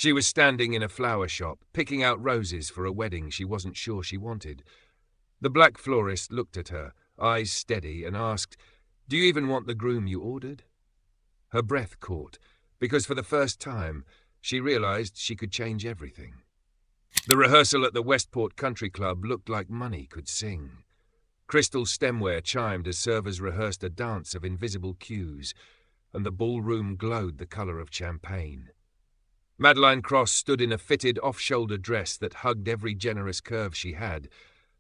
She was standing in a flower shop, picking out roses for a wedding she wasn't sure she wanted. The black florist looked at her, eyes steady, and asked, "Do you even want the groom you ordered?" Her breath caught, because for the first time she realized she could change everything. The rehearsal at the Westport Country Club looked like money could sing. Crystal stemware chimed as servers rehearsed a dance of invisible cues, and the ballroom glowed the colour of champagne. Madeline Cross stood in a fitted off-shoulder dress that hugged every generous curve she had,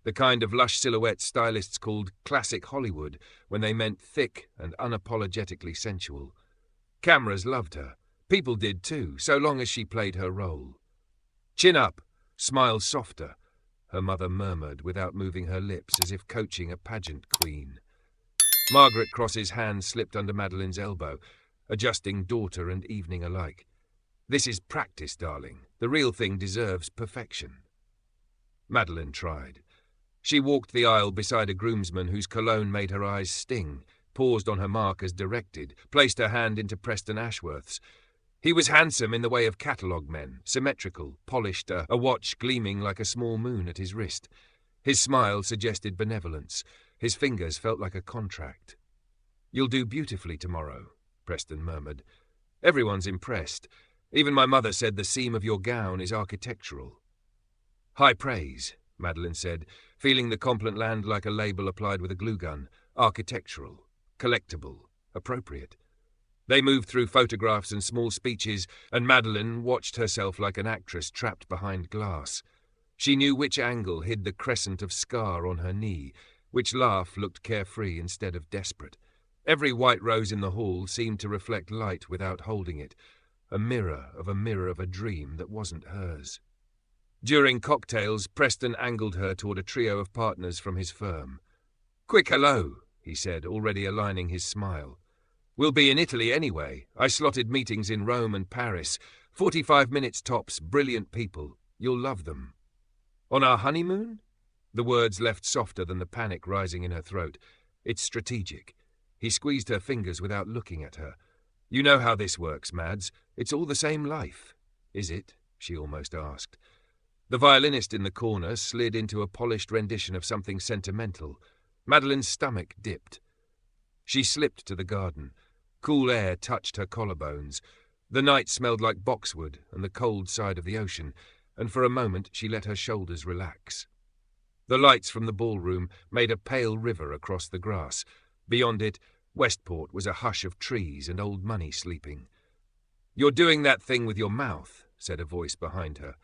the kind of lush silhouette stylists called classic Hollywood when they meant thick and unapologetically sensual. Cameras loved her. People did too, so long as she played her role. "Chin up, smile softer," her mother murmured without moving her lips, as if coaching a pageant queen. Margaret Cross's hand slipped under Madeline's elbow, adjusting daughter and evening alike. "This is practice, darling. The real thing deserves perfection." Madeline tried. She walked the aisle beside a groomsman whose cologne made her eyes sting, paused on her mark as directed, placed her hand into Preston Ashworth's. He was handsome in the way of catalogue men, symmetrical, polished, a watch gleaming like a small moon at his wrist. His smile suggested benevolence. His fingers felt like a contract. "You'll do beautifully tomorrow," Preston murmured. "Everyone's impressed. Even my mother said the seam of your gown is architectural." "High praise," Madeline said, feeling the compliment land like a label applied with a glue gun. Architectural, collectible, appropriate. They moved through photographs and small speeches, and Madeline watched herself like an actress trapped behind glass. She knew which angle hid the crescent of scar on her knee, which laugh looked carefree instead of desperate. Every white rose in the hall seemed to reflect light without holding it, a mirror of a dream that wasn't hers. During cocktails, Preston angled her toward a trio of partners from his firm. "Quick hello," he said, already aligning his smile. "We'll be in Italy anyway. I slotted meetings in Rome and Paris. 45 minutes tops, brilliant people. You'll love them." "On our honeymoon?" The words left softer than the panic rising in her throat. "It's strategic." He squeezed her fingers without looking at her. "You know how this works, Mads. It's all the same life." "Is it?" she almost asked. The violinist in the corner slid into a polished rendition of something sentimental. Madeline's stomach dipped. She slipped to the garden. Cool air touched her collarbones. The night smelled like boxwood and the cold side of the ocean, and for a moment she let her shoulders relax. The lights from the ballroom made a pale river across the grass. Beyond it, Westport was a hush of trees and old money sleeping. "You're doing that thing with your mouth," said a voice behind her.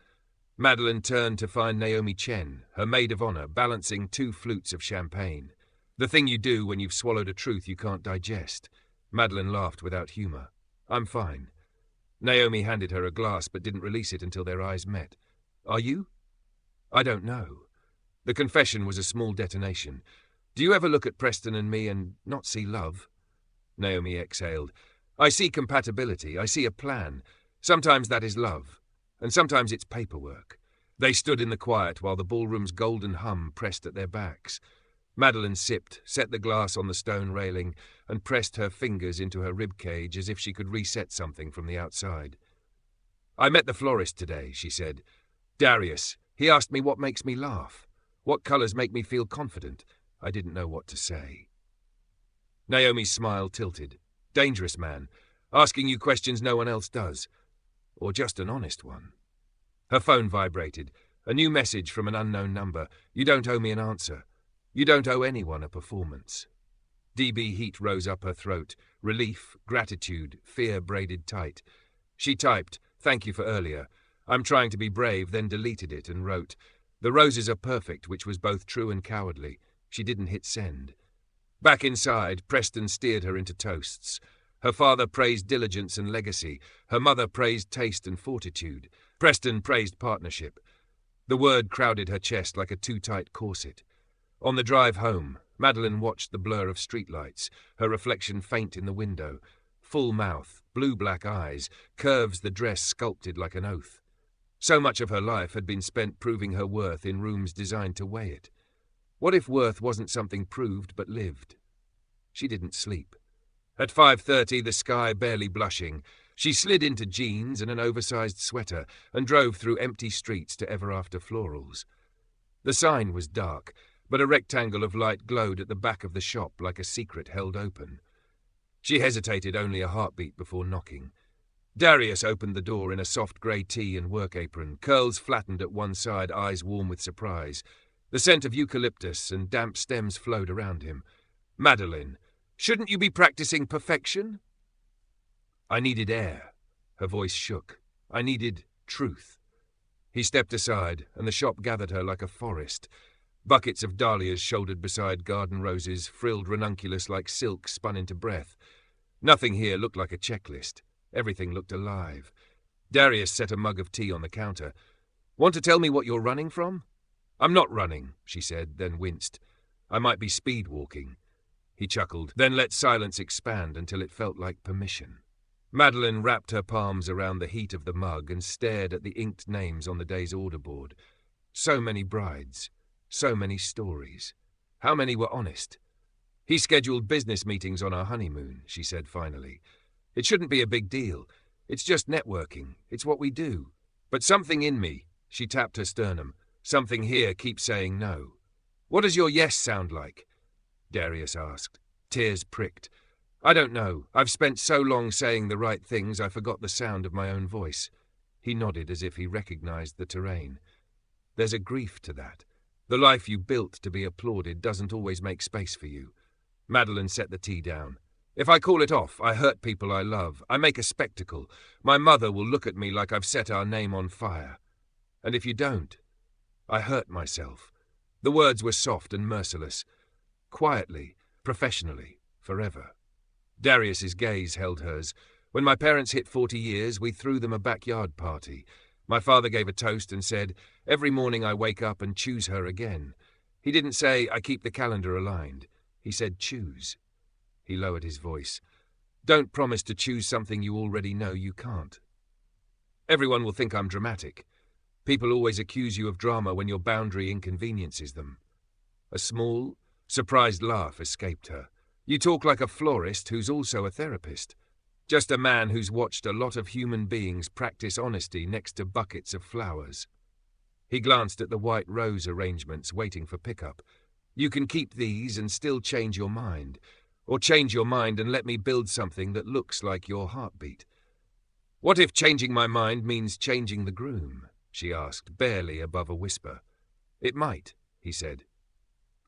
Madeline turned to find Naomi Chen, her maid of honor, balancing 2 flutes of champagne. "The thing you do when you've swallowed a truth you can't digest." Madeline laughed without humor. "I'm fine." Naomi handed her a glass but didn't release it until their eyes met. "Are you?" "I don't know." The confession was a small detonation. "Do you ever look at Preston and me and not see love?" Naomi exhaled. "I see compatibility. I see a plan. Sometimes that is love, and sometimes it's paperwork." They stood in the quiet while the ballroom's golden hum pressed at their backs. Madeline sipped, set the glass on the stone railing, and pressed her fingers into her ribcage as if she could reset something from the outside. "I met the florist today," she said. "Darius. He asked me what makes me laugh. What colours make me feel confident. I didn't know what to say." Naomi's smile tilted. "Dangerous man, asking you questions no one else does. Or just an honest one." Her phone vibrated. A new message from an unknown number. "You don't owe me an answer. You don't owe anyone a performance." DB heat rose up her throat. Relief, gratitude, fear braided tight. She typed, "Thank you for earlier. I'm trying to be brave," then deleted it and wrote, "The roses are perfect," which was both true and cowardly. She didn't hit send. Back inside, Preston steered her into toasts. Her father praised diligence and legacy. Her mother praised taste and fortitude. Preston praised partnership. The word crowded her chest like a too-tight corset. On the drive home, Madeline watched the blur of streetlights, her reflection faint in the window. Full mouth, blue-black eyes, curves the dress sculpted like an oath. So much of her life had been spent proving her worth in rooms designed to weigh it. What if worth wasn't something proved but lived? She didn't sleep. At 5:30, the sky barely blushing, She slid into jeans and an oversized sweater and drove through empty streets to Ever After Florals. The sign was dark, but a rectangle of light glowed at the back of the shop like a secret held open. She hesitated only a heartbeat before knocking. Darius opened the door in a soft grey tee and work apron, curls flattened at one side, eyes warm with surprise. The scent of eucalyptus and damp stems flowed around him. "Madeline, shouldn't you be practicing perfection?" I needed air. Her voice shook. I needed truth. He stepped aside, and the shop gathered her like a forest. Buckets of dahlias shouldered beside garden roses, frilled ranunculus like silk spun into breath. Nothing here looked like a checklist. Everything looked alive. Darius set a mug of tea on the counter. "Want to tell me what you're running from?" "I'm not running," she said, then winced. "I might be speed walking." He chuckled, then let silence expand until it felt like permission. Madeline wrapped her palms around the heat of the mug and stared at the inked names on the day's order board. So many brides. So many stories. How many were honest? "He scheduled business meetings on our honeymoon," she said finally. "It shouldn't be a big deal. It's just networking. It's what we do. But something in me," she tapped her sternum, "something here keeps saying no." "What does your yes sound like?" Darius asked. Tears pricked. "I don't know. I've spent so long saying the right things I forgot the sound of my own voice." He nodded as if he recognized the terrain. "There's a grief to that. The life you built to be applauded doesn't always make space for you." Madeline set the tea down. "If I call it off, I hurt people I love. I make a spectacle. My mother will look at me like I've set our name on fire. And if you don't, I hurt myself." The words were soft and merciless. Quietly, professionally, forever. Darius's gaze held hers. "When my parents hit 40 years, we threw them a backyard party. My father gave a toast and said, 'Every morning I wake up and choose her again.' He didn't say, 'I keep the calendar aligned.' He said, 'Choose.'" He lowered his voice. "Don't promise to choose something you already know you can't. Everyone will think I'm dramatic. People always accuse you of drama when your boundary inconveniences them." A small, surprised laugh escaped her. "You talk like a florist who's also a therapist. Just a man who's watched a lot of human beings practice honesty next to buckets of flowers." He glanced at the white rose arrangements waiting for pickup. "You can keep these and still change your mind. Or change your mind and let me build something that looks like your heartbeat." "What if changing my mind means changing the groom?" she asked, barely above a whisper. "It might," he said.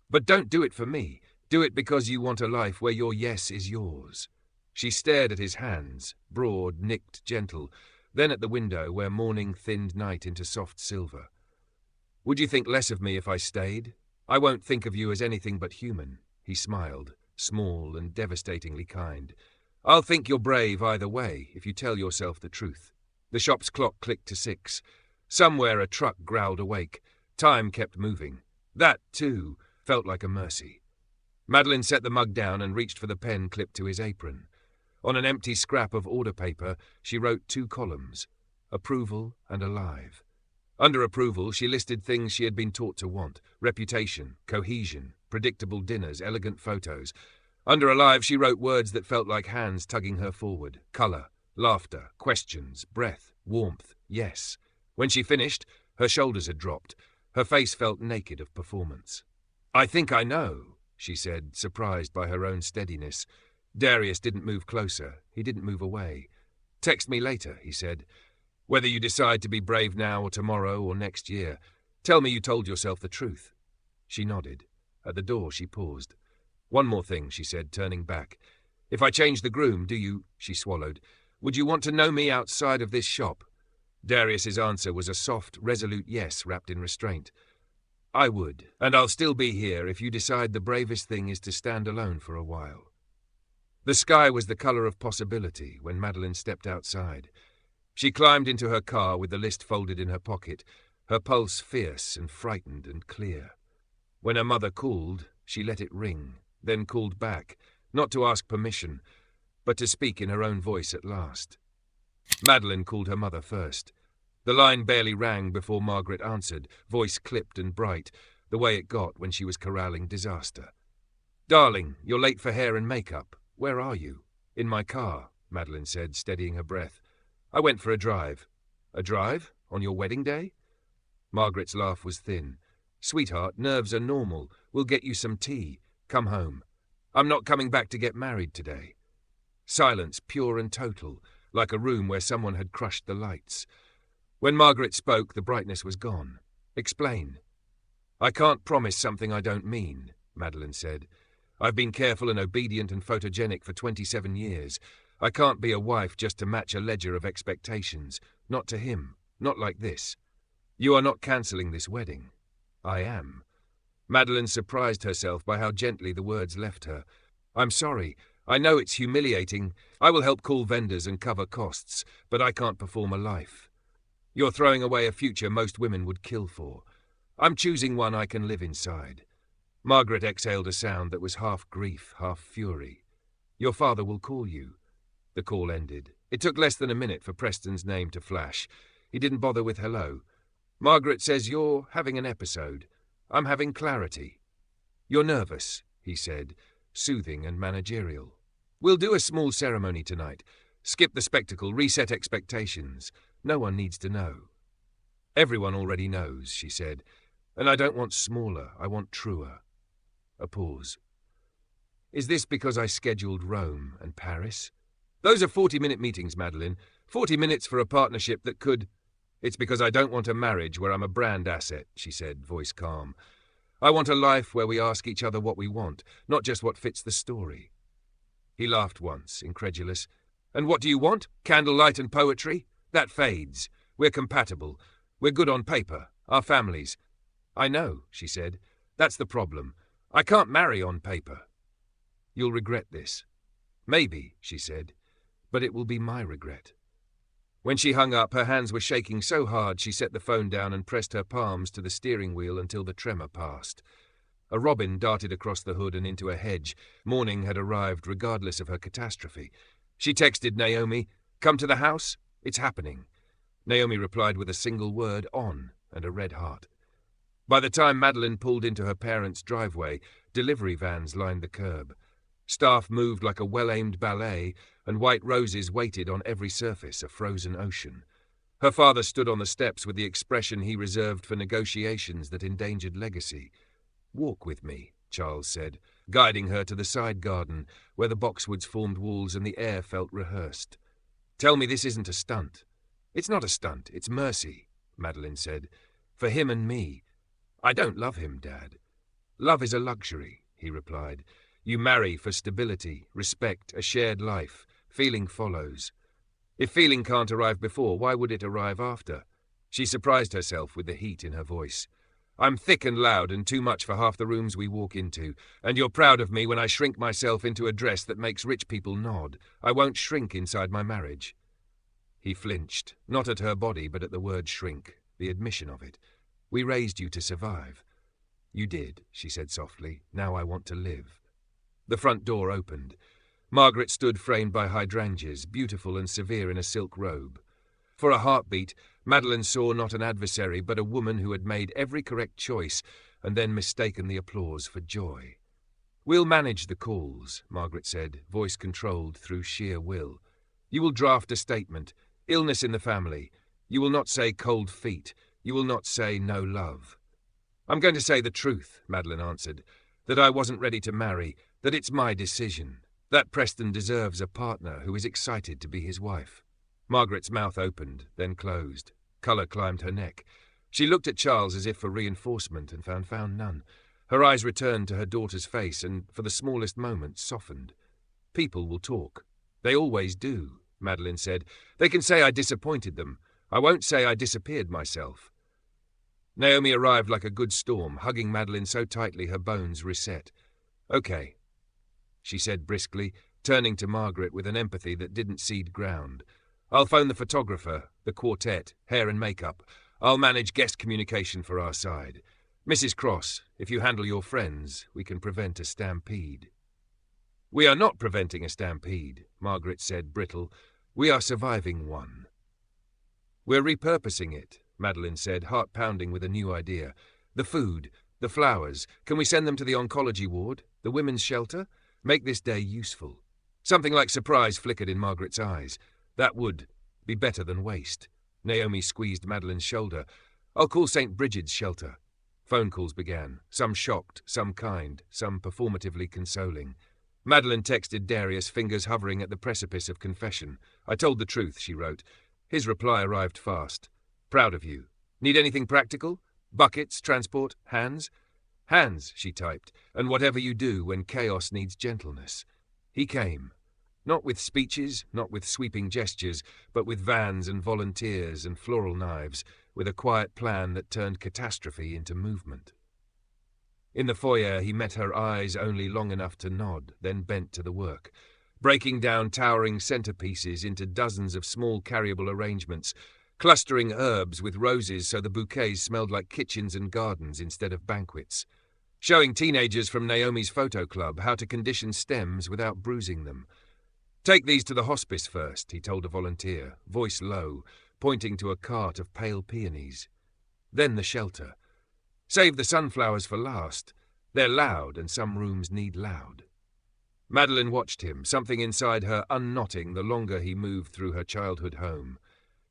"But don't do it for me. Do it because you want a life where your yes is yours." She stared at his hands, broad, nicked, gentle, then at the window where morning thinned night into soft silver. "Would you think less of me if I stayed? I won't think of you as anything but human." He smiled, small and devastatingly kind. "I'll think you're brave either way if you tell yourself the truth." The shop's clock clicked to 6. Somewhere a truck growled awake. Time kept moving. That, too, felt like a mercy. Madeline set the mug down and reached for the pen clipped to his apron. On an empty scrap of order paper, she wrote 2 columns, approval and alive. Under approval, she listed things she had been taught to want: reputation, cohesion, predictable dinners, elegant photos. Under alive, she wrote words that felt like hands tugging her forward: color, laughter, questions, breath, warmth, yes. When she finished, her shoulders had dropped. Her face felt naked of performance. "I think I know," she said, surprised by her own steadiness. Darius didn't move closer. He didn't move away. "Text me later," he said. "Whether you decide to be brave now or tomorrow or next year, tell me you told yourself the truth." She nodded. At the door, she paused. "One more thing," she said, turning back. "If I change the groom, do you—" she swallowed. "Would you want to know me outside of this shop?" Darius's answer was a soft, resolute yes wrapped in restraint. "I would, and I'll still be here if you decide the bravest thing is to stand alone for a while." The sky was the color of possibility when Madeline stepped outside. She climbed into her car with the list folded in her pocket, her pulse fierce and frightened and clear. When her mother called, she let it ring, then called back, not to ask permission, but to speak in her own voice at last. Madeline called her mother first. The line barely rang before Margaret answered, voice clipped and bright, the way it got when she was corralling disaster. "Darling, you're late for hair and makeup. Where are you?" "In my car." Madeline said, steadying her breath. "I went for a drive." "A drive? On your wedding day?" Margaret's laugh was thin. "Sweetheart, nerves are normal. We'll get you some tea. Come home. I'm not coming back to get married today." Silence, pure and total, like a room where someone had crushed the lights. When Margaret spoke, the brightness was gone. "Explain." "I can't promise something I don't mean," Madeline said. "I've been careful and obedient and photogenic for 27 years. I can't be a wife just to match a ledger of expectations. Not to him. Not like this. You are not cancelling this wedding." "I am." Madeline surprised herself by how gently the words left her. "I'm sorry. I know it's humiliating. I will help call vendors and cover costs, but I can't perform a life. You're throwing away a future most women would kill for. I'm choosing one I can live inside." Margaret exhaled a sound that was half grief, half fury. "Your father will call you." The call ended. It took less than a minute for Preston's name to flash. He didn't bother with hello. "Margaret says you're having an episode. I'm having clarity." "You're nervous," he said, soothing and managerial. "We'll do a small ceremony tonight. Skip the spectacle, reset expectations. No one needs to know." "Everyone already knows," she said. "And I don't want smaller, I want truer." A pause. "Is this because I scheduled Rome and Paris?" "Those are 40-minute meetings, Madeline. 40 minutes for a partnership that could—" "It's because I don't want a marriage where I'm a brand asset," she said, voice calm. "I want a life where we ask each other what we want, not just what fits the story." He laughed once, incredulous. "And what do you want? Candlelight and poetry? That fades. We're compatible. We're good on paper. Our families—" "I know," she said. "That's the problem. I can't marry on paper." "You'll regret this." "Maybe," she said, "but it will be my regret." When she hung up, her hands were shaking so hard she set the phone down and pressed her palms to the steering wheel until the tremor passed. A robin darted across the hood and into a hedge. Morning had arrived regardless of her catastrophe. She texted Naomi, "Come to the house? It's happening." Naomi replied with a single word, "On," and a red heart. By the time Madeline pulled into her parents' driveway, delivery vans lined the curb. Staff moved like a well-aimed ballet, and white roses waited on every surface, a frozen ocean. Her father stood on the steps with the expression he reserved for negotiations that endangered legacy. "Walk with me," Charles said, guiding her to the side garden, where the boxwoods formed walls and the air felt rehearsed. "Tell me this isn't a stunt." "It's not a stunt, it's mercy," Madeline said. "For him and me." "I don't love him, Dad." "Love is a luxury," he replied. "You marry for stability, respect, a shared life. Feeling follows. If feeling can't arrive before, why would it arrive after?" She surprised herself with the heat in her voice. "I'm thick and loud and too much for half the rooms we walk into, and you're proud of me when I shrink myself into a dress that makes rich people nod. I won't shrink inside my marriage." He flinched, not at her body but at the word shrink, the admission of it. "We raised you to survive." "You did," she said softly. "Now I want to live." The front door opened. Margaret stood framed by hydrangeas, beautiful and severe in a silk robe. For a heartbeat, Madeline saw not an adversary but a woman who had made every correct choice and then mistaken the applause for joy. "We'll manage the calls," Margaret said, voice controlled through sheer will. "You will draft a statement. Illness in the family. You will not say cold feet. You will not say no love." "I'm going to say the truth," Madeline answered, "that I wasn't ready to marry, that it's my decision, that Preston deserves a partner who is excited to be his wife." Margaret's mouth opened, then closed. Colour climbed her neck. She looked at Charles as if for reinforcement and found none. Her eyes returned to her daughter's face and, for the smallest moment, softened. "People will talk. They always do," Madeline said. "They can say I disappointed them. I won't say I disappeared myself." Naomi arrived like a good storm, hugging Madeline so tightly her bones reset. "Okay," she said briskly, turning to Margaret with an empathy that didn't cede ground. "I'll phone the photographer, the quartet, hair and makeup. I'll manage guest communication for our side. Mrs. Cross, if you handle your friends, we can prevent a stampede." "We are not preventing a stampede," Margaret said, brittle. "We are surviving one." "We're repurposing it," Madeline said, heart pounding with a new idea. "The food, the flowers, can we send them to the oncology ward, the women's shelter? Make this day useful." Something like surprise flickered in Margaret's eyes. That would be better than waste. Naomi squeezed Madeline's shoulder. I'll call St. Bridget's shelter. Phone calls began, some shocked, some kind, some performatively consoling. Madeline texted Darius, fingers hovering at the precipice of confession. I told the truth, she wrote. His reply arrived fast. Proud of you. Need anything practical? Buckets, transport, hands? Hands, she typed, and whatever you do when chaos needs gentleness. He came. Not with speeches, not with sweeping gestures, but with vans and volunteers and floral knives, with a quiet plan that turned catastrophe into movement. In the foyer, he met her eyes only long enough to nod, then bent to the work, breaking down towering centerpieces into dozens of small carryable arrangements, clustering herbs with roses so the bouquets smelled like kitchens and gardens instead of banquets, showing teenagers from Naomi's photo club how to condition stems without bruising them. Take these to the hospice first, he told a volunteer, voice low, pointing to a cart of pale peonies. Then the shelter. Save the sunflowers for last. They're loud, and some rooms need loud. Madeline watched him, something inside her unknotting the longer he moved through her childhood home.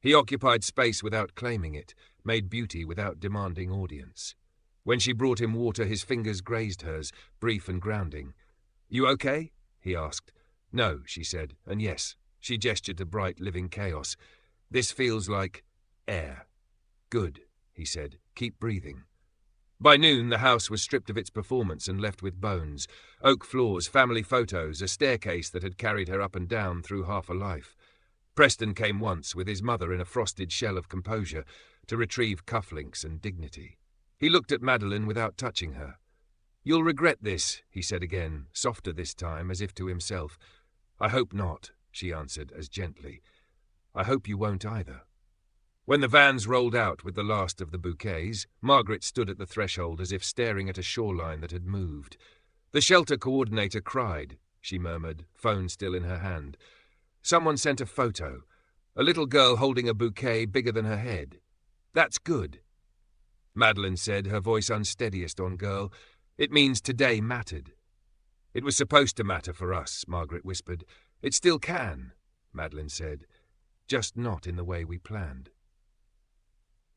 He occupied space without claiming it, made beauty without demanding audience. When she brought him water, his fingers grazed hers, brief and grounding. You okay? He asked. No, she said, and yes. She gestured to bright, living chaos. This feels like air. Good, he said. Keep breathing. By noon, the house was stripped of its performance and left with bones, oak floors, family photos, a staircase that had carried her up and down through half a life. Preston came once, with his mother in a frosted shell of composure, to retrieve cufflinks and dignity. He looked at Madeline without touching her. You'll regret this, he said again, softer this time, as if to himself. I hope not, she answered, as gently. I hope you won't either. When the vans rolled out with the last of the bouquets, Margaret stood at the threshold as if staring at a shoreline that had moved. The shelter coordinator cried, she murmured, phone still in her hand. Someone sent a photo. A little girl holding a bouquet bigger than her head. That's good. Madeline said, her voice unsteadiest on girl. It means today mattered. It was supposed to matter for us, Margaret whispered. It still can, Madeline said. Just not in the way we planned.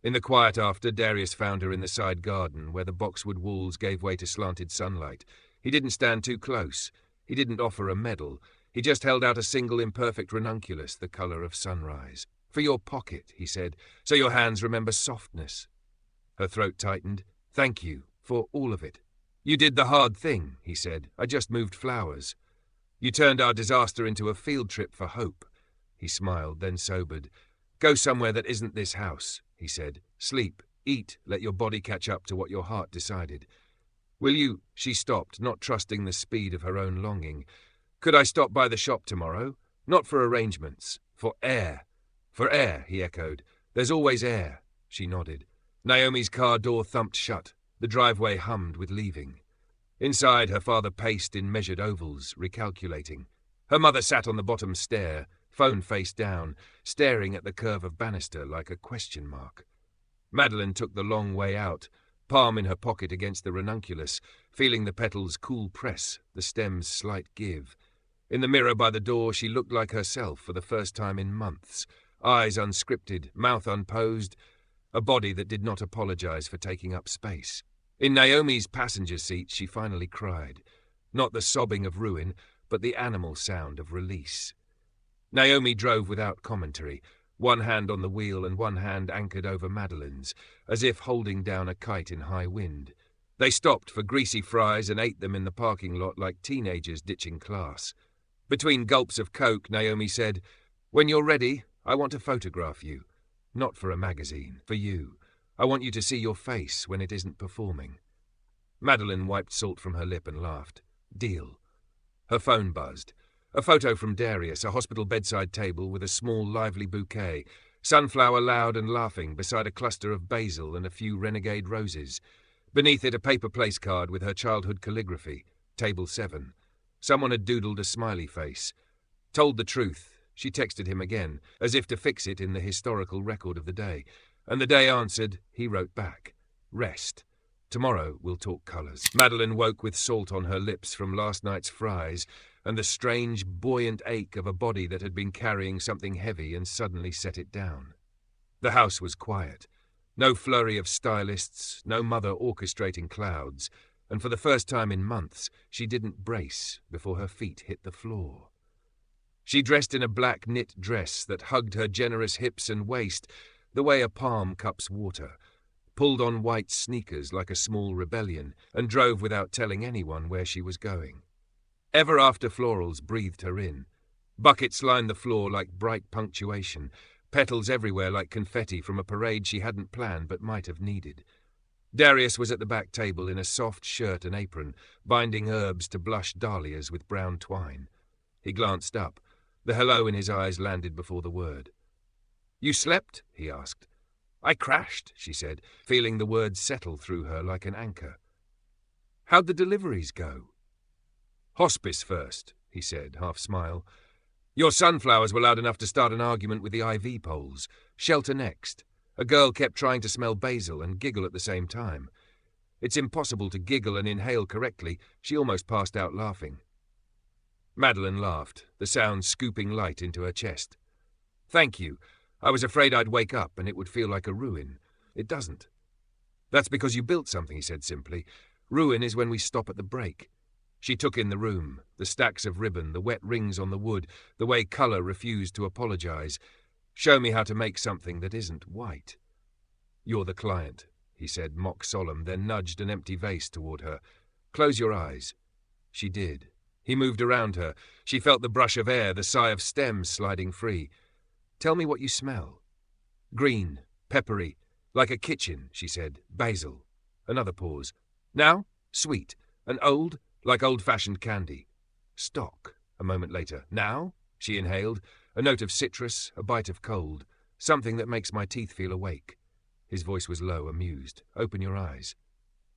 In the quiet after, Darius found her in the side garden, where the boxwood walls gave way to slanted sunlight. He didn't stand too close. He didn't offer a medal. He just held out a single imperfect ranunculus, the colour of sunrise. For your pocket, he said, so your hands remember softness. Her throat tightened. Thank you, for all of it. You did the hard thing, he said. I just moved flowers. You turned our disaster into a field trip for hope. He smiled, then sobered. Go somewhere that isn't this house, he said. Sleep, eat, let your body catch up to what your heart decided. Will you? She stopped, not trusting the speed of her own longing. Could I stop by the shop tomorrow? Not for arrangements. For air. For air, he echoed. There's always air, she nodded. Naomi's car door thumped shut. The driveway hummed with leaving. Inside, her father paced in measured ovals, recalculating. Her mother sat on the bottom stair, phone face down, staring at the curve of banister like a question mark. Madeline took the long way out, palm in her pocket against the ranunculus, feeling the petals' cool press, the stem's slight give. In the mirror by the door, she looked like herself for the first time in months, eyes unscripted, mouth unposed, a body that did not apologize for taking up space. In Naomi's passenger seat, she finally cried. Not the sobbing of ruin, but the animal sound of release. Naomi drove without commentary, one hand on the wheel and one hand anchored over Madeline's, as if holding down a kite in high wind. They stopped for greasy fries and ate them in the parking lot like teenagers ditching class. Between gulps of Coke, Naomi said, When you're ready, I want to photograph you. Not for a magazine, for you. I want you to see your face when it isn't performing. Madeline wiped salt from her lip and laughed. Deal. Her phone buzzed. A photo from Darius, a hospital bedside table with a small, lively bouquet, sunflower loud and laughing beside a cluster of basil and a few renegade roses. Beneath it, a paper place card with her childhood calligraphy, table 7. Someone had doodled a smiley face. Told the truth. She texted him again, as if to fix it in the historical record of the day. And the day answered, he wrote back. Rest. Tomorrow we'll talk colours. Madeline woke with salt on her lips from last night's fries, and the strange, buoyant ache of a body that had been carrying something heavy and suddenly set it down. The house was quiet. No flurry of stylists, no mother orchestrating clouds, and for the first time in months, she didn't brace before her feet hit the floor. She dressed in a black knit dress that hugged her generous hips and waist the way a palm cups water, pulled on white sneakers like a small rebellion, and drove without telling anyone where she was going. Ever after florals breathed her in. Buckets lined the floor like bright punctuation, petals everywhere like confetti from a parade she hadn't planned but might have needed. Darius was at the back table in a soft shirt and apron, binding herbs to blush dahlias with brown twine. He glanced up. The hello in his eyes landed before the word. "You slept?" he asked. "I crashed," she said, feeling the words settle through her like an anchor. "How'd the deliveries go?" "Hospice first," he said, half-smile. "Your sunflowers were loud enough to start an argument with the IV poles. Shelter next. A girl kept trying to smell basil and giggle at the same time. It's impossible to giggle and inhale correctly. She almost passed out laughing." Madeline laughed, the sound scooping light into her chest. "Thank you. I was afraid I'd wake up and it would feel like a ruin. It doesn't." "That's because you built something," he said simply. "Ruin is when we stop at the break." She took in the room, the stacks of ribbon, the wet rings on the wood, the way colour refused to apologize. "Show me how to make something that isn't white." "You're the client," he said, mock solemn, then nudged an empty vase toward her. "Close your eyes." She did. He moved around her. She felt the brush of air, the sigh of stems sliding free. "Tell me what you smell." "Green, peppery, like a kitchen," she said. "Basil." Another pause. "Now? Sweet. And old, like old-fashioned candy." "Stock," a moment later. "Now?" She inhaled. A note of citrus, a bite of cold. "Something that makes my teeth feel awake." His voice was low, amused. "Open your eyes."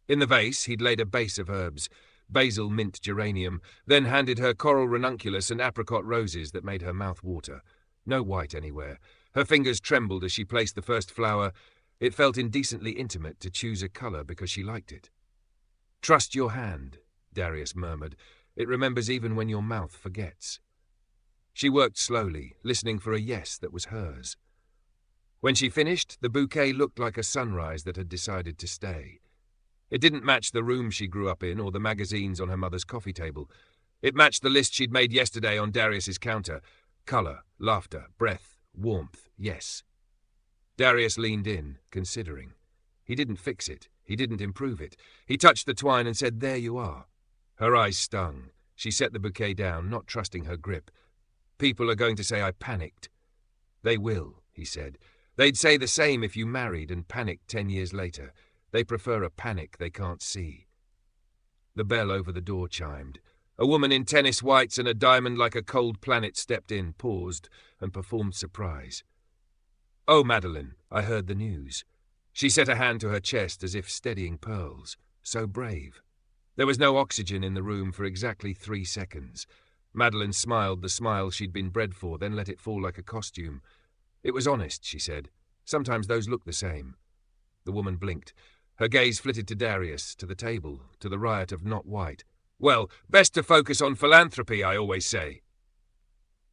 In the vase, he'd laid a base of herbs. Basil, mint, geranium, then handed her coral ranunculus and apricot roses that made her mouth water. No white anywhere. Her fingers trembled as she placed the first flower. It felt indecently intimate to choose a colour because she liked it. "Trust your hand," Darius murmured. "It remembers even when your mouth forgets." She worked slowly, listening for a yes that was hers. When she finished, the bouquet looked like a sunrise that had decided to stay. It didn't match the room she grew up in or the magazines on her mother's coffee table. It matched the list she'd made yesterday on Darius's counter. Colour, laughter, breath, warmth, yes. Darius leaned in, considering. He didn't fix it. He didn't improve it. He touched the twine and said, "There you are." Her eyes stung. She set the bouquet down, not trusting her grip. "People are going to say I panicked." "They will," he said. "They'd say the same if you married and panicked 10 years later. They prefer a panic they can't see." The bell over the door chimed. A woman in tennis whites and a diamond like a cold planet stepped in, paused, and performed surprise. "Oh, Madeline, I heard the news." She set a hand to her chest as if steadying pearls. So brave. There was no oxygen in the room for exactly 3 seconds. Madeline smiled the smile she'd been bred for, then let it fall like a costume. "It was honest," she said. "Sometimes those look the same." The woman blinked. Her gaze flitted to Darius, to the table, to the riot of not white. "Well, best to focus on philanthropy, I always say."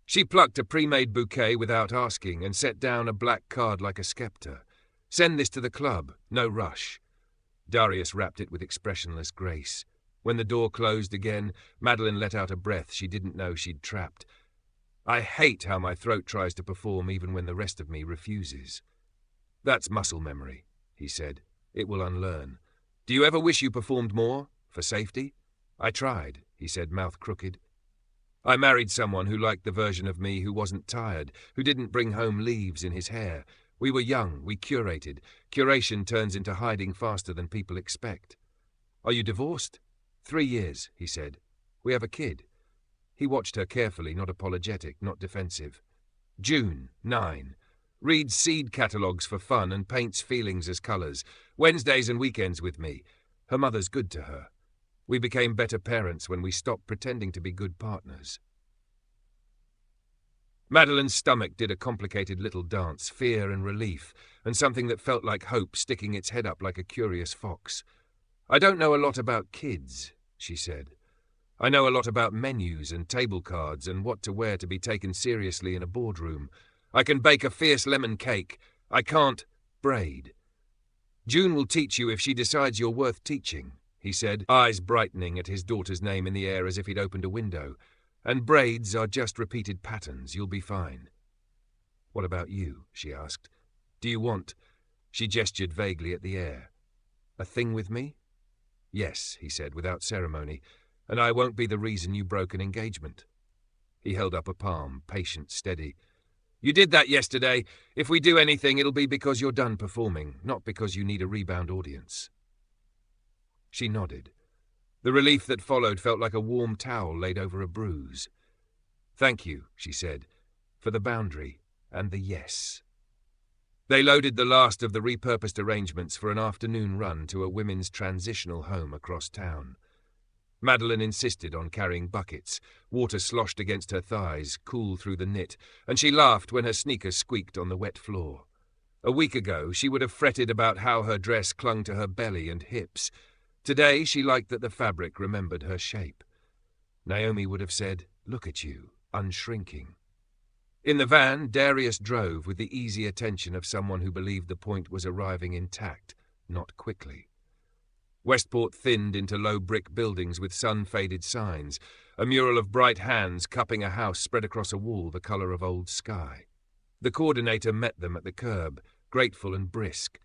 She plucked a pre-made bouquet without asking and set down a black card like a scepter. "Send this to the club. No rush." Darius wrapped it with expressionless grace. When the door closed again, Madeline let out a breath she didn't know she'd trapped. "I hate how my throat tries to perform even when the rest of me refuses." "That's muscle memory," he said. "It will unlearn. Do you ever wish you performed more? For safety?" "I tried," he said, mouth crooked. "I married someone who liked the version of me who wasn't tired, who didn't bring home leaves in his hair. We were young, we curated. Curation turns into hiding faster than people expect." "Are you divorced?" 3 years, he said. "We have a kid." He watched her carefully, not apologetic, not defensive. "June, 9. Reads seed catalogues for fun and paints feelings as colours. Wednesdays and weekends with me. Her mother's good to her. We became better parents when we stopped pretending to be good partners." Madeline's stomach did a complicated little dance, fear and relief, and something that felt like hope sticking its head up like a curious fox. "I don't know a lot about kids," she said. I know a lot about menus and table cards and what to wear to be taken seriously in a boardroom. I can bake a fierce lemon cake. I can't braid. June will teach you if she decides you're worth teaching, he said, eyes brightening at his daughter's name in the air as if he'd opened a window. And braids are just repeated patterns. You'll be fine. What about you? She asked. Do you want... She gestured vaguely at the air. A thing with me? Yes, he said, without ceremony, and I won't be the reason you broke an engagement. He held up a palm, patient, steady. You did that yesterday. If we do anything, it'll be because you're done performing, not because you need a rebound audience. She nodded. The relief that followed felt like a warm towel laid over a bruise. Thank you, she said, for the boundary and the yes. They loaded the last of the repurposed arrangements for an afternoon run to a women's transitional home across town. Madeline insisted on carrying buckets. Water sloshed against her thighs, cool through the knit, and she laughed when her sneakers squeaked on the wet floor. A week ago, she would have fretted about how her dress clung to her belly and hips. Today, she liked that the fabric remembered her shape. Naomi would have said, "Look at you, unshrinking." In the van, Darius drove with the easy attention of someone who believed the point was arriving intact, not quickly. Westport thinned into low brick buildings with sun-faded signs, a mural of bright hands cupping a house spread across a wall the colour of old sky. The coordinator met them at the curb, grateful and brisk.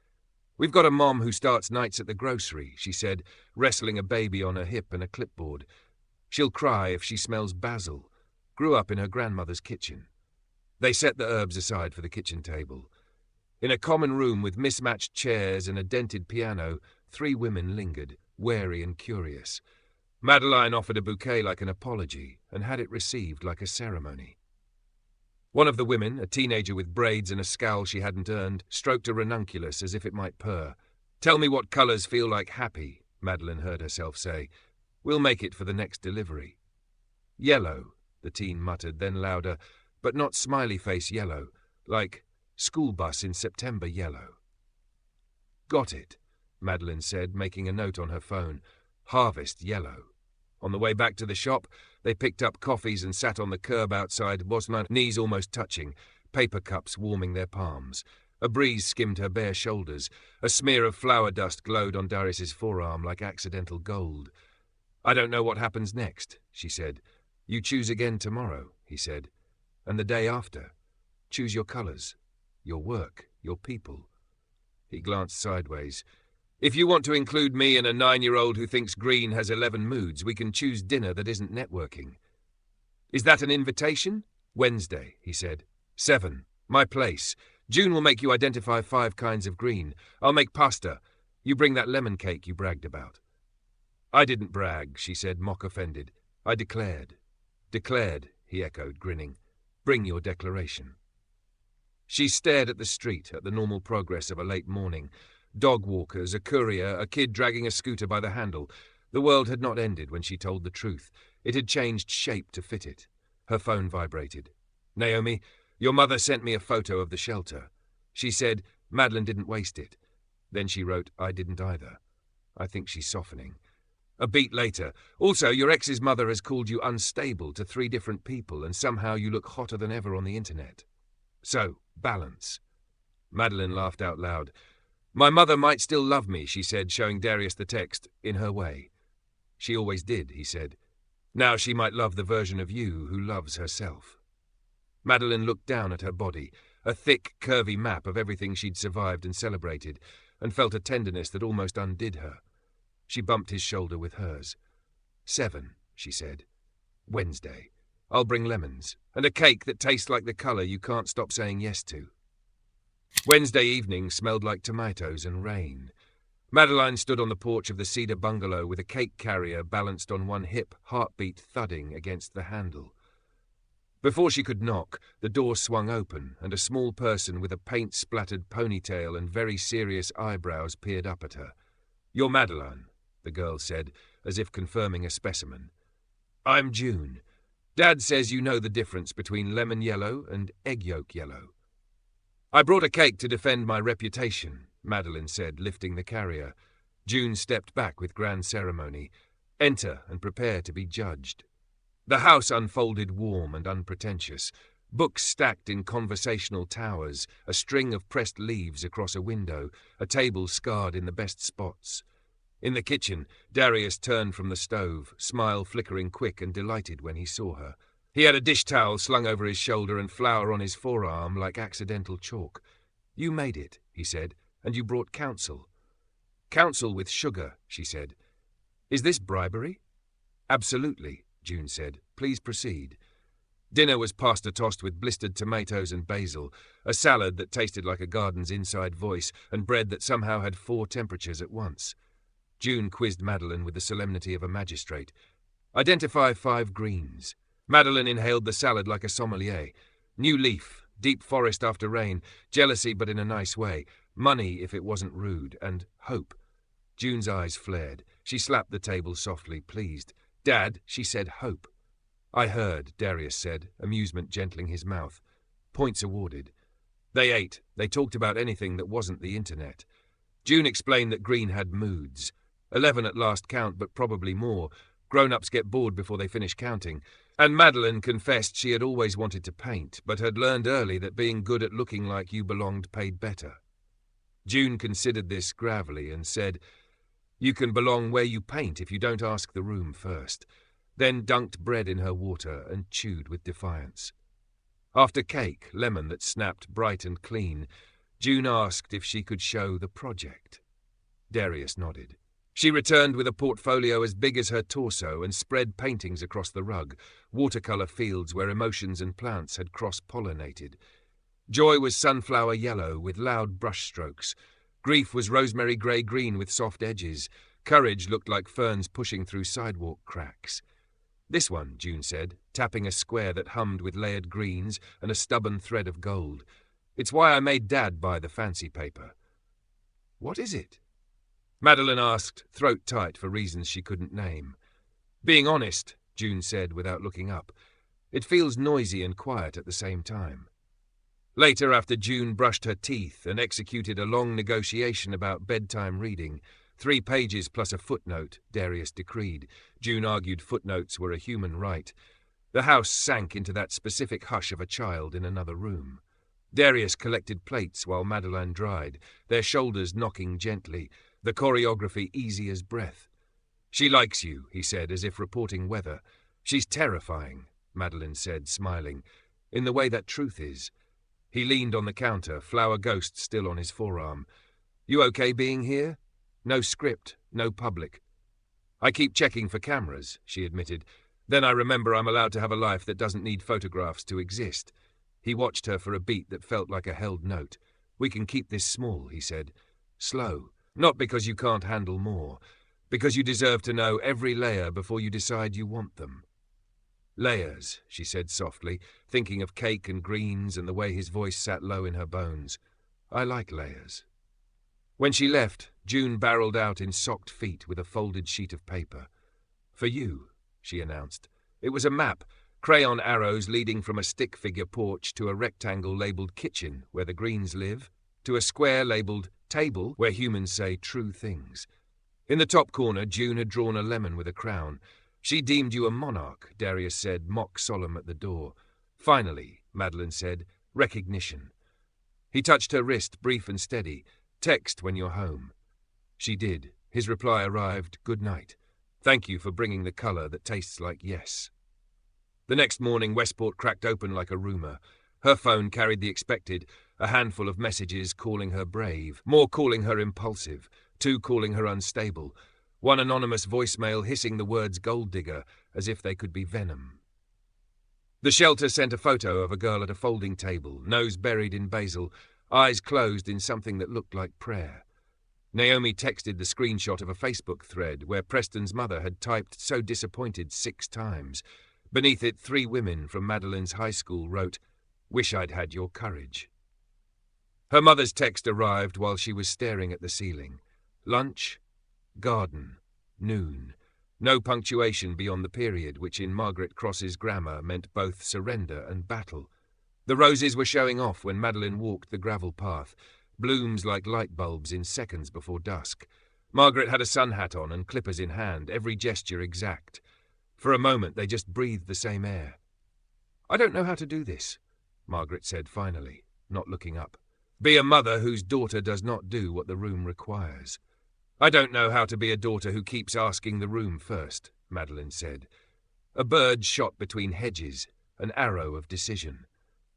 "We've got a mom who starts nights at the grocery," she said, wrestling a baby on her hip and a clipboard. "She'll cry if she smells basil. Grew up in her grandmother's kitchen." They set the herbs aside for the kitchen table. In a common room with mismatched chairs and a dented piano, 3 women lingered, wary and curious. Madeline offered a bouquet like an apology and had it received like a ceremony. One of the women, a teenager with braids and a scowl she hadn't earned, stroked a ranunculus as if it might purr. "Tell me what colours feel like happy," Madeline heard herself say. "We'll make it for the next delivery." "Yellow," the teen muttered, then louder, but not smiley-face yellow, like school bus in September yellow. "Got it," Madeline said, making a note on her phone. "Harvest yellow." On the way back to the shop, they picked up coffees and sat on the curb outside Bosman, knees almost touching, paper cups warming their palms. A breeze skimmed her bare shoulders. A smear of flower dust glowed on Darius's forearm like accidental gold. "I don't know what happens next," she said. "You choose again tomorrow," he said. "And the day after. Choose your colours, your work, your people." He glanced sideways. "If you want to include me and a 9-year-old who thinks green has 11 moods, we can choose dinner that isn't networking." "Is that an invitation?" "Wednesday," he said. 7. My place. June will make you identify 5 kinds of green. I'll make pasta. You bring that lemon cake you bragged about." "I didn't brag," she said, mock-offended. "I declared." "Declared," he echoed, grinning. "Bring your declaration." She stared at the street, at the normal progress of a late morning. Dog walkers, a courier, a kid dragging a scooter by the handle. The world had not ended when she told the truth. It had changed shape to fit it. Her phone vibrated. "Naomi, your mother sent me a photo of the shelter. She said Madeline didn't waste it." Then she wrote, "I didn't either. I think she's softening." A beat later, "Also, your ex's mother has called you unstable to 3 different people, and somehow you look hotter than ever on the internet. So, balance." Madeline laughed out loud. "My mother might still love me," she said, showing Darius the text, "in her way." "She always did," he said. "Now she might love the version of you who loves herself." Madeline looked down at her body, a thick, curvy map of everything she'd survived and celebrated, and felt a tenderness that almost undid her. She bumped his shoulder with hers. 7, she said. "Wednesday. I'll bring lemons, and a cake that tastes like the colour you can't stop saying yes to." Wednesday evening smelled like tomatoes and rain. Madeline stood on the porch of the cedar bungalow with a cake carrier balanced on one hip, heartbeat thudding against the handle. Before she could knock, the door swung open, and a small person with a paint-splattered ponytail and very serious eyebrows peered up at her. "You're Madeline," the girl said, as if confirming a specimen. "I'm June. Dad says you know the difference between lemon yellow and egg yolk yellow." "I brought a cake to defend my reputation," Madeline said, lifting the carrier. June stepped back with grand ceremony. Enter and prepare to be judged. The house unfolded warm and unpretentious. Books stacked in conversational towers, a string of pressed leaves across a window, a table scarred in the best spots. In the kitchen, Darius turned from the stove, smile flickering quick and delighted when he saw her. He had a dish towel slung over his shoulder and flour on his forearm like accidental chalk. "You made it," he said, "and you brought counsel." "Counsel with sugar," she said. "Is this bribery?" "Absolutely," June said. "Please proceed." Dinner was pasta-tossed with blistered tomatoes and basil, a salad that tasted like a garden's inside voice, and bread that somehow had 4 temperatures at once. June quizzed Madeline with the solemnity of a magistrate. "Identify 5 greens." Madeline inhaled the salad like a sommelier. New leaf, deep forest after rain, jealousy but in a nice way, money if it wasn't rude, and hope. June's eyes flared. She slapped the table softly, pleased. "Dad," she said, "hope." "I heard," Darius said, amusement gentling his mouth. Points awarded. They ate. They talked about anything that wasn't the internet. June explained that Green had moods. 11 at last count, but probably more. Grown-ups get bored before they finish counting. And Madeline confessed she had always wanted to paint, but had learned early that being good at looking like you belonged paid better. June considered this gravelly and said, "You can belong where you paint if you don't ask the room first," then dunked bread in her water and chewed with defiance. After cake, lemon that snapped bright and clean, June asked if she could show the project. Darius nodded. She returned with a portfolio as big as her torso and spread paintings across the rug, watercolour fields where emotions and plants had cross-pollinated. Joy was sunflower yellow with loud brushstrokes. Grief was rosemary grey-green with soft edges. Courage looked like ferns pushing through sidewalk cracks. "This one," June said, tapping a square that hummed with layered greens and a stubborn thread of gold. "It's why I made Dad buy the fancy paper." "What is it?" Madeline asked, throat tight for reasons she couldn't name. "Being honest," June said without looking up, "it feels noisy and quiet at the same time." Later, after June brushed her teeth and executed a long negotiation about bedtime reading, 3 pages plus a footnote, Darius decreed. June argued footnotes were a human right. The house sank into that specific hush of a child in another room. Darius collected plates while Madeline dried, their shoulders knocking gently, the choreography easy as breath. "She likes you," he said, as if reporting weather. "She's terrifying," Madeline said, smiling, "in the way that truth is." He leaned on the counter, flower ghost still on his forearm. "You okay being here?" "No script, no public." "I keep checking for cameras," she admitted. "Then I remember I'm allowed to have a life that doesn't need photographs to exist." He watched her for a beat that felt like a held note. "We can keep this small," he said. "Slow. Not because you can't handle more. Because you deserve to know every layer before you decide you want them." "Layers," she said softly, thinking of cake and greens and the way his voice sat low in her bones. "I like layers." When she left, June barreled out in socked feet with a folded sheet of paper. "For you," she announced. It was a map, crayon arrows leading from a stick-figure porch to a rectangle labelled kitchen, where the Greens live, to a square labelled table, where humans say true things. In the top corner, June had drawn a lemon with a crown. "She deemed you a monarch," Darius said, mock solemn at the door. "Finally," Madeline said, "recognition." He touched her wrist, brief and steady. "Text when you're home." She did. His reply arrived, "Good night. Thank you for bringing the colour that tastes like yes." The next morning, Westport cracked open like a rumour. Her phone carried the expected, a handful of messages calling her brave, more calling her impulsive, 2 calling her unstable, 1 anonymous voicemail hissing the words gold digger as if they could be venom. The shelter sent a photo of a girl at a folding table, nose buried in basil, eyes closed in something that looked like prayer. Naomi texted the screenshot of a Facebook thread where Preston's mother had typed "so disappointed" 6 times. Beneath it, 3 women from Madeline's high school wrote, "Wish I'd had your courage." Her mother's text arrived while she was staring at the ceiling. Lunch, garden, noon. No punctuation beyond the period, which in Margaret Cross's grammar meant both surrender and battle. The roses were showing off when Madeline walked the gravel path, blooms like light bulbs in seconds before dusk. Margaret had a sun hat on and clippers in hand, every gesture exact. For a moment they just breathed the same air. "I don't know how to do this," Margaret said finally, not looking up. "Be a mother whose daughter does not do what the room requires." "I don't know how to be a daughter who keeps asking the room first," Madeline said. A bird shot between hedges, an arrow of decision.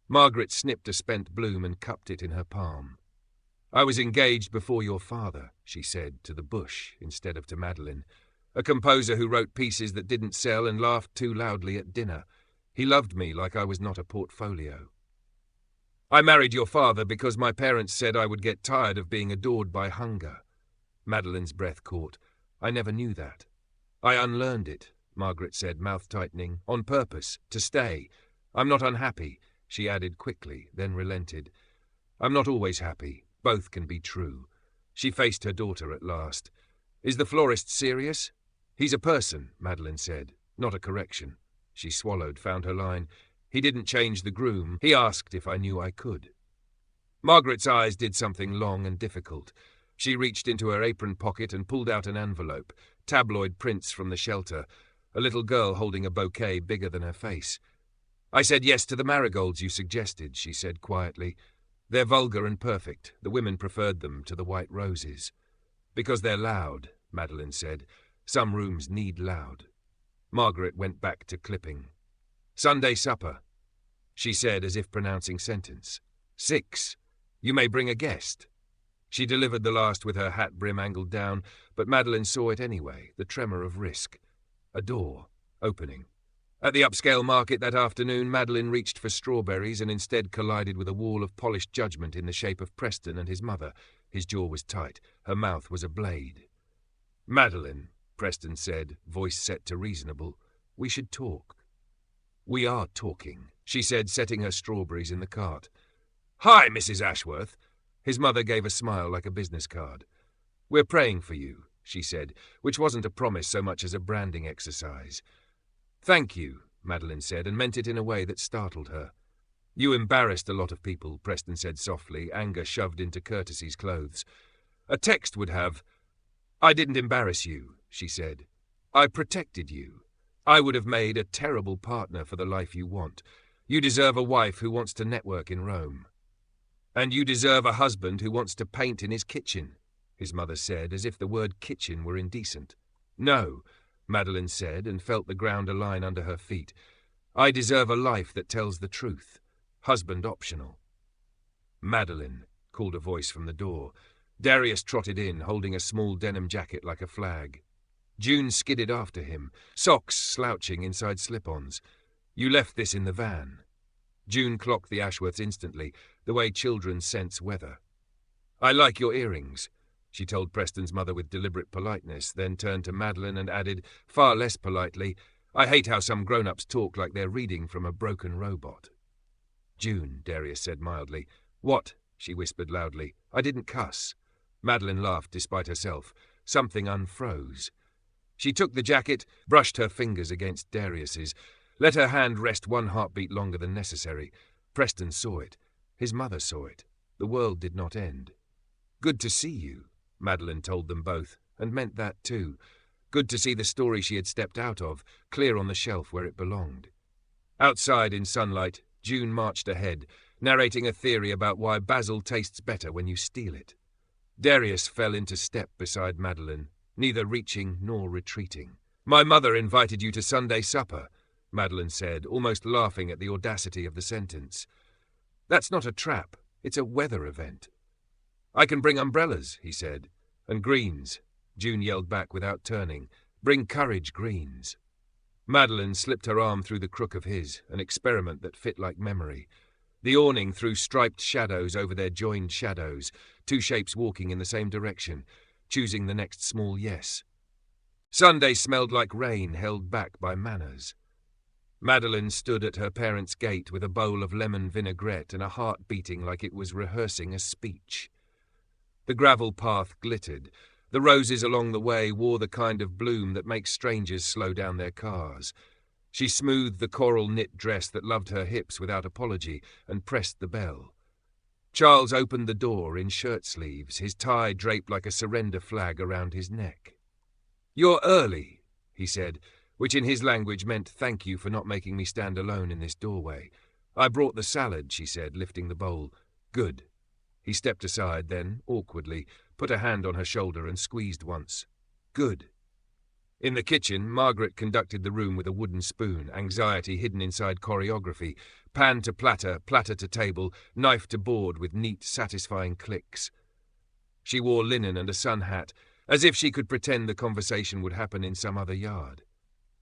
Margaret snipped a spent bloom and cupped it in her palm. "I was engaged before your father," she said, to the bush instead of to Madeline. "A composer who wrote pieces that didn't sell and laughed too loudly at dinner. He loved me like I was not a portfolio." "I married your father because my parents said I would get tired of being adored by hunger." Madeline's breath caught. "I never knew that." "I unlearned it," Margaret said, mouth tightening, "on purpose, to stay. I'm not unhappy," she added quickly, then relented. "I'm not always happy. Both can be true." She faced her daughter at last. "Is the florist serious?" "He's a person," Madeline said, "not a correction." She swallowed, found her line. "He didn't change the groom. He asked if I knew I could." Margaret's eyes did something long and difficult. She reached into her apron pocket and pulled out an envelope, tabloid prints from the shelter, a little girl holding a bouquet bigger than her face. "I said yes to the marigolds you suggested," she said quietly. "They're vulgar and perfect. The women preferred them to the white roses." "Because they're loud," Madeline said. "Some rooms need loud." Margaret went back to clipping. "Sunday supper," she said as if pronouncing sentence. 6. You may bring a guest." She delivered the last with her hat brim angled down, but Madeline saw it anyway, the tremor of risk. A door, opening. At the upscale market that afternoon, Madeline reached for strawberries and instead collided with a wall of polished judgment in the shape of Preston and his mother. His jaw was tight. Her mouth was a blade. "Madeline," Preston said, voice set to reasonable, "we should talk." "We are talking," she said, setting her strawberries in the cart. "Hi, Mrs. Ashworth." His mother gave a smile like a business card. "We're praying for you," she said, which wasn't a promise so much as a branding exercise. "Thank you," Madeline said, and meant it in a way that startled her. "You embarrassed a lot of people," Preston said softly, anger shoved into courtesy's clothes. "A text would have—" "I didn't embarrass you," she said. "I protected you. I would have made a terrible partner for the life you want. You deserve a wife who wants to network in Rome." "And you deserve a husband who wants to paint in his kitchen," his mother said, as if the word kitchen were indecent. "No," Madeline said, and felt the ground align under her feet. "I deserve a life that tells the truth. Husband optional." "Madeline," called a voice from the door. Darius trotted in, holding a small denim jacket like a flag. June skidded after him, socks slouching inside slip-ons. "You left this in the van." June clocked the Ashworths instantly, the way children sense weather. "I like your earrings," she told Preston's mother with deliberate politeness, then turned to Madeline and added, far less politely, "I hate how some grown-ups talk like they're reading from a broken robot." "June," Darius said mildly. "What?" she whispered loudly. "I didn't cuss." Madeline laughed despite herself. Something unfroze. She took the jacket, brushed her fingers against Darius's, let her hand rest one heartbeat longer than necessary. Preston saw it. His mother saw it. The world did not end. "Good to see you," Madeline told them both, and meant that too. Good to see the story she had stepped out of, clear on the shelf where it belonged. Outside in sunlight, June marched ahead, narrating a theory about why basil tastes better when you steal it. Darius fell into step beside Madeline, neither reaching nor retreating. "My mother invited you to Sunday supper," Madeline said, almost laughing at the audacity of the sentence. "That's not a trap. It's a weather event." "I can bring umbrellas," he said. "And greens," June yelled back without turning. "Bring courage greens." Madeline slipped her arm through the crook of his, an experiment that fit like memory. The awning threw striped shadows over their joined shadows, two shapes walking in the same direction, choosing the next small yes. Sunday smelled like rain held back by manners. Madeline stood at her parents' gate with a bowl of lemon vinaigrette and a heart beating like it was rehearsing a speech. The gravel path glittered. The roses along the way wore the kind of bloom that makes strangers slow down their cars. She smoothed the coral knit dress that loved her hips without apology and pressed the bell. Charles opened the door in shirt sleeves, his tie draped like a surrender flag around his neck. "You're early," he said, which in his language meant thank you for not making me stand alone in this doorway. "I brought the salad," she said, lifting the bowl. "Good." He stepped aside, then, awkwardly, put a hand on her shoulder and squeezed once. "Good." In the kitchen, Margaret conducted the room with a wooden spoon, anxiety hidden inside choreography, pan to platter, platter to table, knife to board with neat, satisfying clicks. She wore linen and a sun hat, as if she could pretend the conversation would happen in some other yard.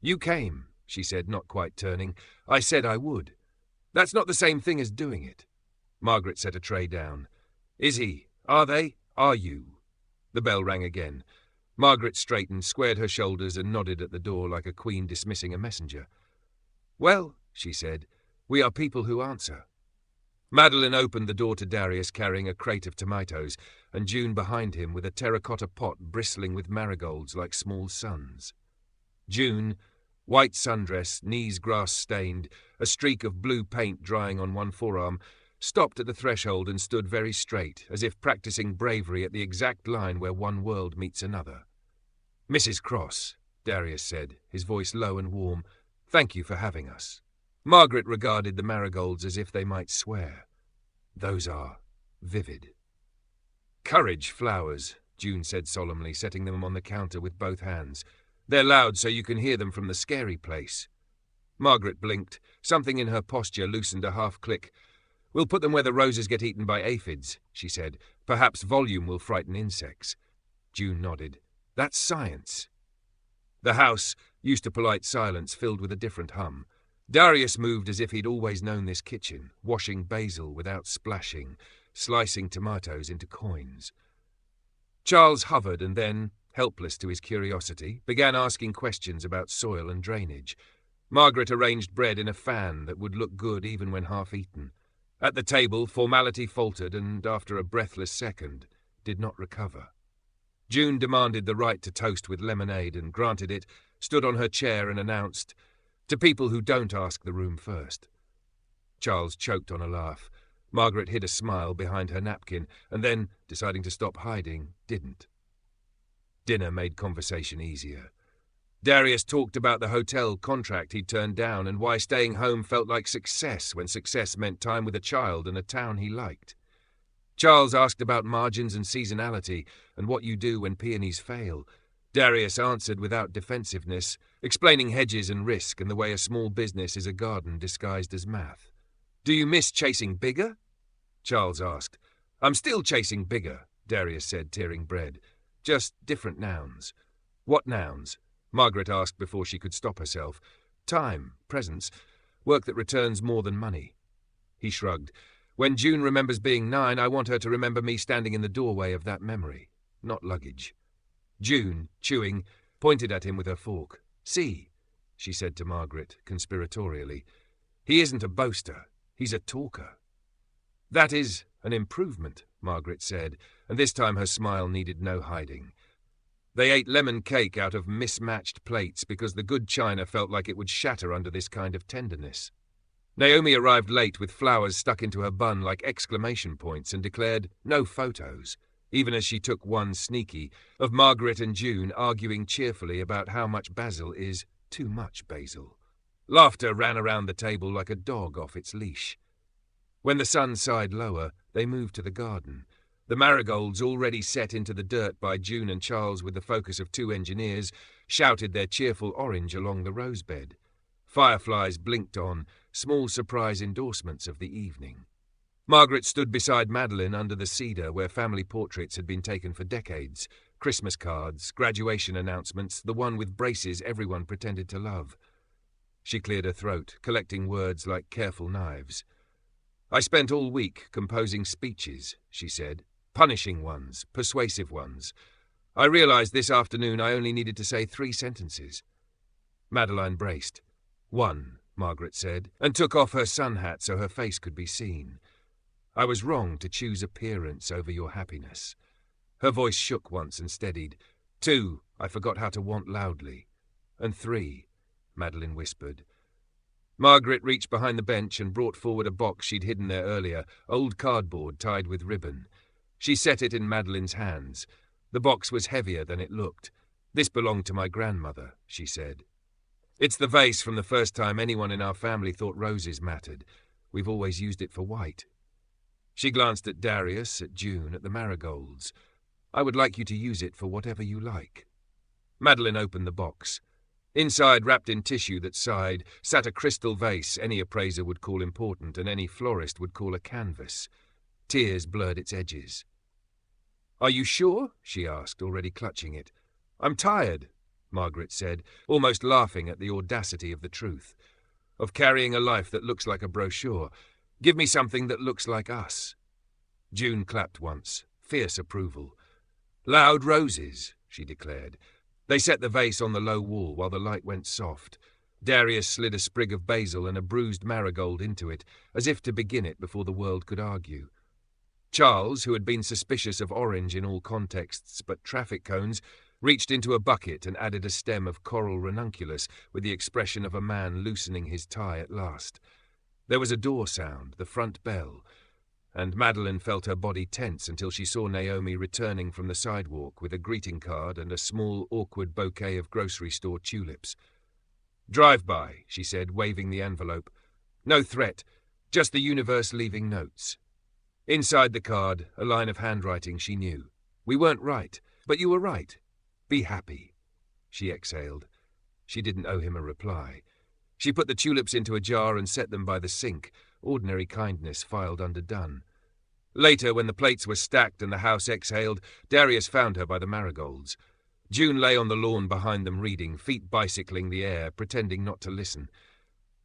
"You came," she said, not quite turning. "I said I would. That's not the same thing as doing it." Margaret set a tray down. "Is he? Are they? Are you?" The bell rang again. Margaret straightened, squared her shoulders and nodded at the door like a queen dismissing a messenger. "Well," she said, "we are people who answer." Madeline opened the door to Darius carrying a crate of tomatoes, and June behind him with a terracotta pot bristling with marigolds like small suns. June, white sundress, knees grass-stained, a streak of blue paint drying on one forearm, stopped at the threshold and stood very straight, as if practicing bravery at the exact line where one world meets another. "Mrs. Cross," Darius said, his voice low and warm, "thank you for having us." Margaret regarded the marigolds as if they might swear. "Those are vivid." "Courage flowers," June said solemnly, setting them on the counter with both hands. "They're loud so you can hear them from the scary place." Margaret blinked. Something in her posture loosened a half-click. "We'll put them where the roses get eaten by aphids," she said. "Perhaps volume will frighten insects." June nodded. "That's science." The house, used to polite silence, filled with a different hum. Darius moved as if he'd always known this kitchen, washing basil without splashing, slicing tomatoes into coins. Charles hovered and then, helpless to his curiosity, began asking questions about soil and drainage. Margaret arranged bread in a fan that would look good even when half-eaten. At the table, formality faltered and, after a breathless second, did not recover. June demanded the right to toast with lemonade and granted it, stood on her chair and announced, "To people who don't ask the room first." Charles choked on a laugh. Margaret hid a smile behind her napkin and then, deciding to stop hiding, didn't. Dinner made conversation easier. Darius talked about the hotel contract he'd turned down and why staying home felt like success when success meant time with a child and a town he liked. Charles asked about margins and seasonality and what you do when peonies fail. Darius answered without defensiveness, explaining hedges and risk and the way a small business is a garden disguised as math. "Do you miss chasing bigger?" Charles asked. "I'm still chasing bigger," Darius said, tearing bread. "Just different nouns." "What nouns?" Margaret asked before she could stop herself. "Time, presence, work that returns more than money." He shrugged. "When June remembers being 9, I want her to remember me standing in the doorway of that memory, not luggage." June, chewing, pointed at him with her fork. "See," she said to Margaret, conspiratorially. "He isn't a boaster. He's a talker." "That is an improvement," Margaret said, and this time her smile needed no hiding. They ate lemon cake out of mismatched plates because the good china felt like it would shatter under this kind of tenderness. Naomi arrived late with flowers stuck into her bun like exclamation points and declared no photos, even as she took one sneaky, of Margaret and June arguing cheerfully about how much basil is too much basil. Laughter ran around the table like a dog off its leash. When the sun sighed lower, they moved to the garden. The marigolds, already set into the dirt by June and Charles with the focus of 2 engineers, shouted their cheerful orange along the rosebed. Fireflies blinked on, small surprise endorsements of the evening. Margaret stood beside Madeline under the cedar where family portraits had been taken for decades, Christmas cards, graduation announcements, the one with braces everyone pretended to love. She cleared her throat, collecting words like careful knives. "I spent all week composing speeches," she said. "Punishing ones, persuasive ones. I realized this afternoon I only needed to say 3 sentences." Madeline braced. "1," Margaret said, and took off her sun hat so her face could be seen. "I was wrong to choose appearance over your happiness." Her voice shook once and steadied. 2, I forgot how to want loudly. And 3, Madeline whispered, Margaret reached behind the bench and brought forward a box she'd hidden there earlier, old cardboard tied with ribbon. She set it in Madeline's hands. The box was heavier than it looked. "This belonged to my grandmother," she said. "It's the vase from the first time anyone in our family thought roses mattered. We've always used it for white." She glanced at Darius, at June, at the marigolds. "I would like you to use it for whatever you like." Madeline opened the box. Inside, wrapped in tissue that sighed, sat a crystal vase any appraiser would call important and any florist would call a canvas. Tears blurred its edges. "Are you sure?" she asked, already clutching it. "I'm tired," Margaret said, almost laughing at the audacity of the truth. "Of carrying a life that looks like a brochure. Give me something that looks like us." June clapped once, fierce approval. "Loud roses," she declared. They set the vase on the low wall while the light went soft. Darius slid a sprig of basil and a bruised marigold into it, as if to begin it before the world could argue. Charles, who had been suspicious of orange in all contexts but traffic cones, reached into a bucket and added a stem of coral ranunculus with the expression of a man loosening his tie at last. There was a door sound, the front bell, and Madeline felt her body tense until she saw Naomi returning from the sidewalk with a greeting card and a small, awkward bouquet of grocery store tulips. "Drive-by," she said, waving the envelope. "No threat, just the universe leaving notes." Inside the card, a line of handwriting she knew. "We weren't right, but you were right. Be happy." She exhaled. She didn't owe him a reply. She put the tulips into a jar and set them by the sink, ordinary kindness filed under done. Later, when the plates were stacked and the house exhaled, Darius found her by the marigolds. June lay on the lawn behind them reading, feet bicycling the air, pretending not to listen.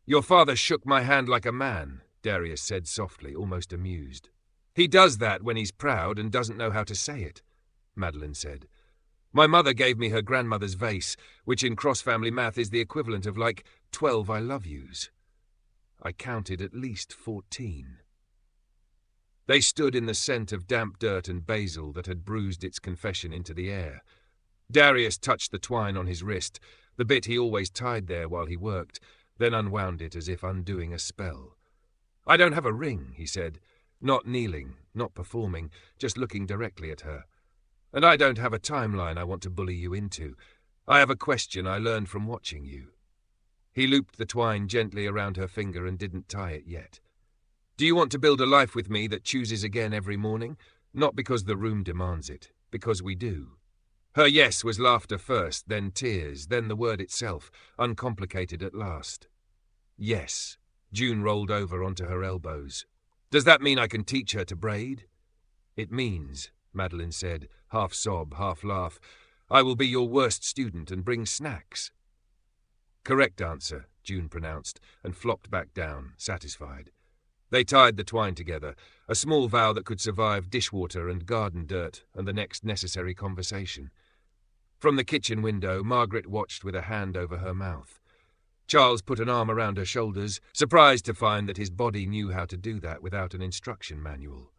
"Your father shook my hand like a man," Darius said softly, almost amused. "He does that when he's proud and doesn't know how to say it," Madeline said. "My mother gave me her grandmother's vase, which in cross-family math is the equivalent of like 12 I love yous. I counted at least 14. They stood in the scent of damp dirt and basil that had bruised its confession into the air. Darius touched the twine on his wrist, the bit he always tied there while he worked, then unwound it as if undoing a spell. "I don't have a ring," he said, not kneeling, not performing, just looking directly at her. "And I don't have a timeline I want to bully you into. I have a question I learned from watching you." He looped the twine gently around her finger and didn't tie it yet. "Do you want to build a life with me that chooses again every morning? Not because the room demands it, because we do." Her yes was laughter first, then tears, then the word itself, uncomplicated at last. "Yes." June rolled over onto her elbows. "Does that mean I can teach her to braid?" "It means," Madeline said, half sob, half laugh, "I will be your worst student and bring snacks." "Correct answer," June pronounced, and flopped back down, satisfied. They tied the twine together, a small vow that could survive dishwater and garden dirt and the next necessary conversation. From the kitchen window, Margaret watched with a hand over her mouth. Charles put an arm around her shoulders, surprised to find that his body knew how to do that without an instruction manual.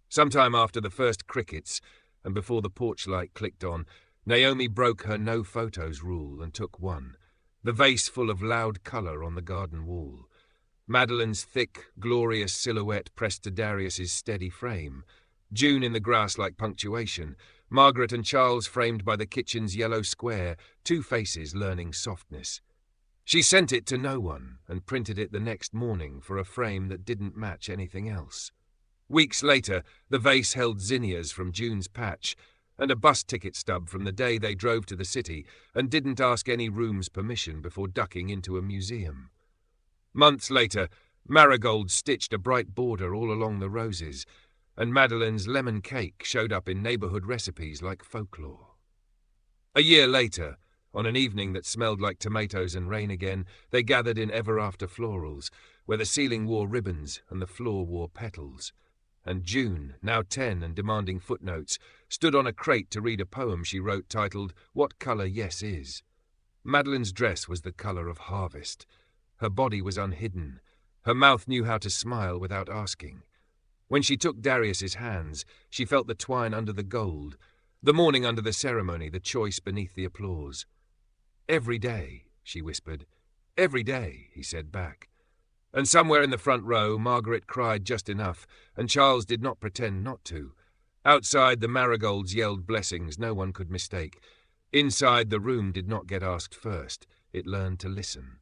Sometime after the first crickets, and before the porch light clicked on, Naomi broke her no photos rule and took one, the vase full of loud colour on the garden wall. Madeline's thick, glorious silhouette pressed to Darius's steady frame. June in the grass like punctuation. Margaret and Charles framed by the kitchen's yellow square, two faces learning softness. She sent it to no one and printed it the next morning for a frame that didn't match anything else. Weeks later, the vase held zinnias from June's patch and a bus ticket stub from the day they drove to the city and didn't ask any room's permission before ducking into a museum. Months later, marigolds stitched a bright border all along the roses, and Madeline's lemon cake showed up in neighbourhood recipes like folklore. A year later, on an evening that smelled like tomatoes and rain again, they gathered in Ever After Florals, where the ceiling wore ribbons and the floor wore petals. And June, now 10 and demanding footnotes, stood on a crate to read a poem she wrote titled "What Colour Yes Is." Madeline's dress was the colour of harvest. Her body was unhidden. Her mouth knew how to smile without asking. When she took Darius's hands, she felt the twine under the gold, the mourning under the ceremony, the choice beneath the applause. "Every day," she whispered. "Every day," he said back. And somewhere in the front row, Margaret cried just enough, and Charles did not pretend not to. Outside, the marigolds yelled blessings no one could mistake. Inside, the room did not get asked first. It learned to listen.